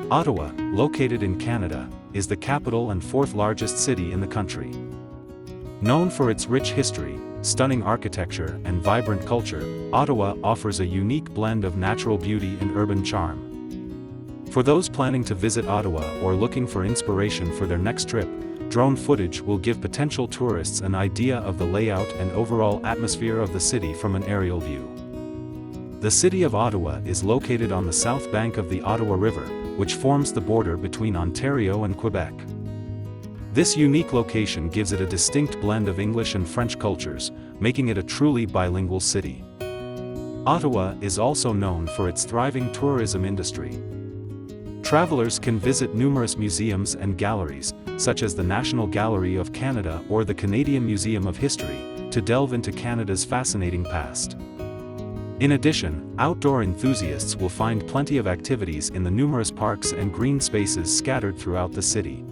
Ottawa, located in Canada, is the capital and fourth largest city in the country. Known for its rich history, stunning architecture, and vibrant culture, Ottawa offers a unique blend of natural beauty and urban charm. For those planning to visit Ottawa or looking for inspiration for their next trip, drone footage will give potential tourists an idea of the layout and overall atmosphere of the city from an aerial view. The city of Ottawa is located on the south bank of the Ottawa River, which forms the border between Ontario and Quebec. This unique location gives it a distinct blend of English and French cultures, making it a truly bilingual city. Ottawa is also known for its thriving tourism industry. Travelers can visit numerous museums and galleries, such as the National Gallery of Canada or the Canadian Museum of History, to delve into Canada's fascinating past. In addition, outdoor enthusiasts will find plenty of activities in the numerous parks and green spaces scattered throughout the city.